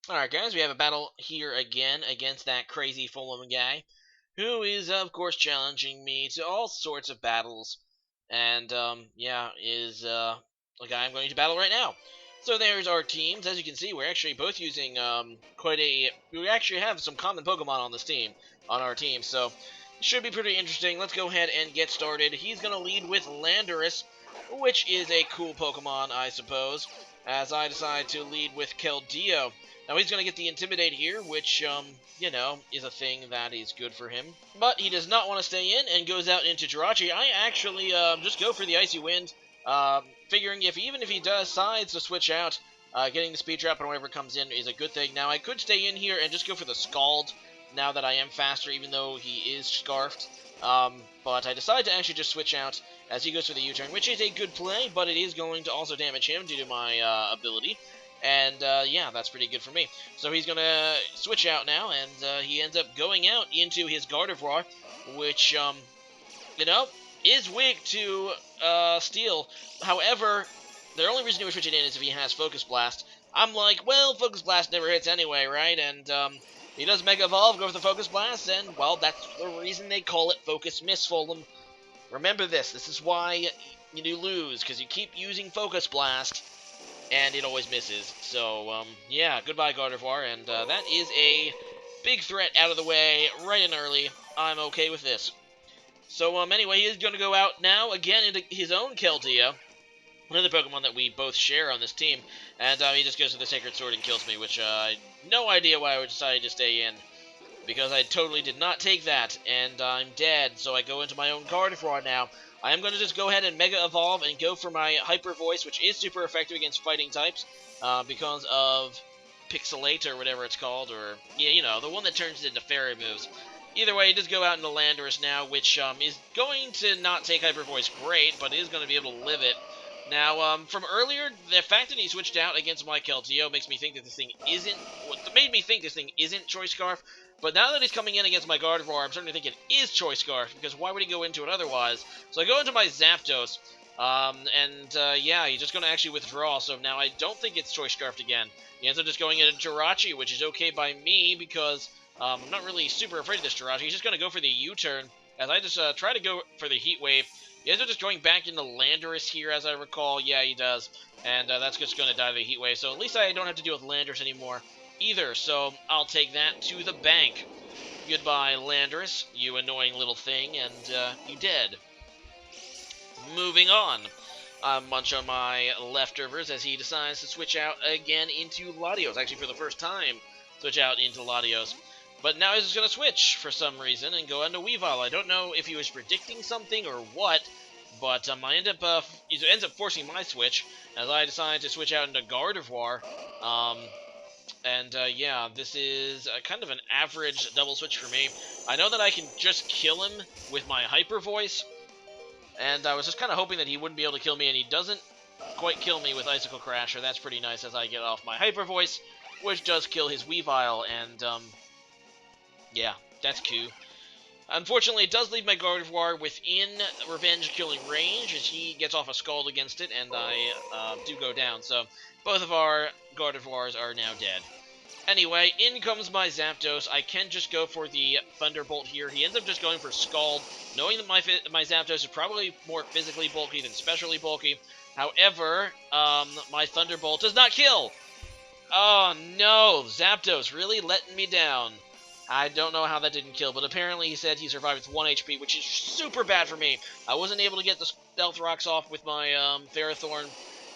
Alright guys, we have a battle here again against that crazy Fulham guy, who is of course challenging me to all sorts of battles, and yeah, is a guy I'm going to battle right now. So there's our teams. As you can see, we're actually both using we actually have some common Pokemon on this team, on our team, so it should be pretty interesting. Let's go ahead and get started. He's going to lead with Landorus, which is a cool Pokemon, I suppose, as I decide to lead with Keldeo. Now he's going to get the Intimidate here, which, you know, is a thing that is good for him. But he does not want to stay in and goes out into Jirachi. I actually just go for the Icy Wind, figuring even if he decides to switch out, getting the Speed Trap and whatever comes in is a good thing. Now I could stay in here and just go for the Scald, now that I am faster, even though he is Scarfed. But I decide to actually just switch out as he goes for the U-turn, which is a good play, but it is going to also damage him due to my ability. And yeah, that's pretty good for me. So he's going to switch out now, and he ends up going out into his Gardevoir, which, you know, is weak to Steel. However, the only reason he would switch it in is if he has Focus Blast. I'm like, well, Focus Blast never hits anyway, right? And he does Mega Evolve, go for the Focus Blast, and, well, that's the reason they call it Focus Miss Fulham. Remember this. This is why you lose, because you keep using Focus Blast, and it always misses. So, yeah, goodbye, Gardevoir, and that is a big threat out of the way, right and early. I'm okay with this. So, anyway, he's going to go out now, again, into his own Keldeo, another Pokemon that we both share on this team, and he just goes to the Sacred Sword and kills me, which I no idea why I would decide to stay in, because I totally did not take that, and I'm dead, so I go into my own Gardevoir now. I am going to just go ahead and Mega Evolve and go for my Hyper Voice, which is super effective against fighting types, because of Pixelate, or whatever it's called, or, yeah, you know, the one that turns into fairy moves. Either way, just go out into Landorus now, which is going to not take Hyper Voice great, but is going to be able to live it. Now, from earlier, the fact that he switched out against my Keldeo makes me think that this thing isn't, what made me think this thing isn't Choice Scarf, but now that he's coming in against my Gardevoir, I'm starting to think it is Choice Scarf, because why would he go into it otherwise? So I go into my Zapdos, yeah, he's just going to actually withdraw, so now I don't think it's Choice Scarfed again. He ends up just going into Jirachi, which is okay by me, because I'm not really super afraid of this Jirachi. He's just going to go for the U-turn, as I just try to go for the Heat Wave. He ends up just going back into Landorus here, as I recall. Yeah, he does. And that's just going to die to the Heat Wave. So at least I don't have to deal with Landorus anymore either. So I'll take that to the bank. Goodbye, Landorus, you annoying little thing. And you dead. Moving on. Munch on my leftovers as he decides to switch out again into Latios. Actually, for the first time, switch out into Latios. But now he's just going to switch for some reason and go into Weavile. I don't know if he was predicting something or what, but he ends up forcing my switch as I decide to switch out into Gardevoir. Yeah, this is kind of an average double switch for me. I know that I can just kill him with my Hyper Voice, and I was just kind of hoping that he wouldn't be able to kill me, and he doesn't quite kill me with Icicle Crasher. That's pretty nice as I get off my Hyper Voice, which does kill his Weavile, and yeah, that's cool. Unfortunately, it does leave my Gardevoir within Revenge killing range as he gets off a Scald against it, and I do go down. So both of our Gardevoirs are now dead. Anyway, in comes my Zapdos. I can just go for the Thunderbolt here. He ends up just going for Scald, knowing that my Zapdos is probably more physically bulky than specially bulky. However, my Thunderbolt does not kill. Oh no, Zapdos really letting me down. I don't know how that didn't kill, but apparently he said he survived with 1 HP, which is super bad for me. I wasn't able to get the Stealth Rocks off with my Ferrothorn,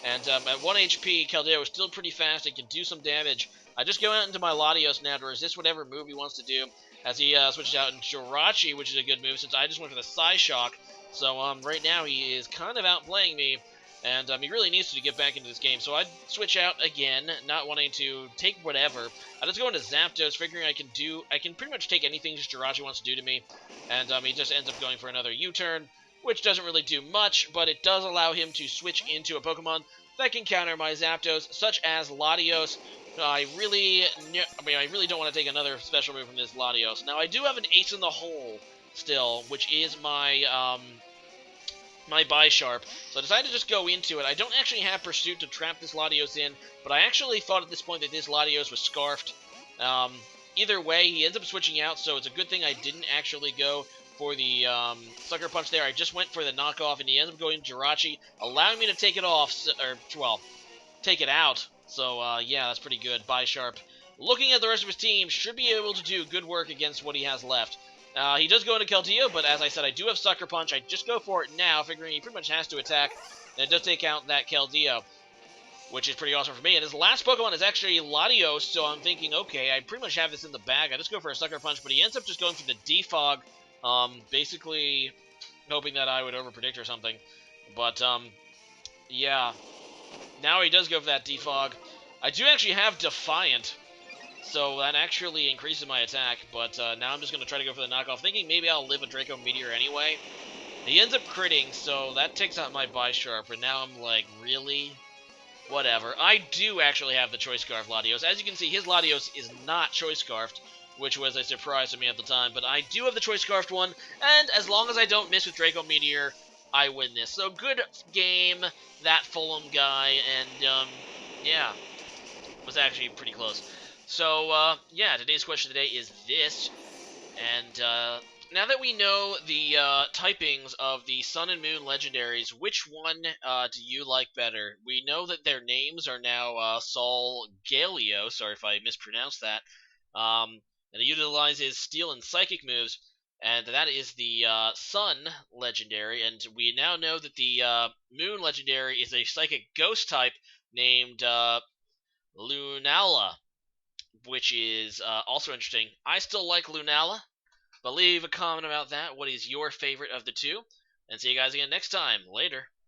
and at 1 HP, Keldeo is still pretty fast and can do some damage. I just go out into my Latios now to resist whatever move he wants to do, as he switches out into Jirachi, which is a good move since I just went for the Psyshock. So right now he is kind of outplaying me, and he really needs to get back into this game. So I'd switch out again, not wanting to take whatever. I just go into Zapdos, figuring I can pretty much take anything just Jirachi wants to do to me. And he just ends up going for another U-turn, which doesn't really do much, but it does allow him to switch into a Pokemon that can counter my Zapdos, such as Latios. I really don't want to take another special move from this Latios. Now, I do have an Ace in the Hole still, which is my my Bisharp, so I decided to just go into it. I don't actually have Pursuit to trap this Latios in, but I actually thought at this point that this Latios was Scarfed. Either way, he ends up switching out, so it's a good thing I didn't actually go for the Sucker Punch there. I just went for the knockoff, and he ends up going Jirachi, allowing me to take it off, well, take it out. So, yeah, that's pretty good. Bisharp, looking at the rest of his team, should be able to do good work against what he has left. He does go into Keldeo, but as I said, I do have Sucker Punch. I just go for it now, figuring he pretty much has to attack, and it does take out that Keldeo, which is pretty awesome for me. And his last Pokemon is actually Latios, so I'm thinking, okay, I pretty much have this in the bag. I just go for a Sucker Punch, but he ends up just going for the Defog, basically hoping that I would overpredict or something. But, yeah, now he does go for that Defog. I do actually have Defiant, so that actually increases my attack, but now I'm just going to try to go for the knockoff, thinking maybe I'll live a Draco Meteor anyway. He ends up critting, so that takes out my Bisharp, and now I'm like, really? Whatever. I do actually have the Choice Scarf Latios. As you can see, his Latios is not Choice Scarfed, which was a surprise to me at the time, but I do have the Choice Scarfed one, and as long as I don't miss with Draco Meteor, I win this. So good game, that Fulham guy, and yeah, was actually pretty close. So, yeah, today's question today is this, and now that we know the typings of the Sun and Moon legendaries, which one do you like better? We know that their names are now Sol Galeo, sorry if I mispronounced that, and it utilizes Steel and Psychic moves, and that is the Sun legendary, and we now know that the Moon legendary is a Psychic Ghost type named Lunala, which is also interesting. I still like Lunala, but leave a comment about that. What is your favorite of the two? And see you guys again next time. Later.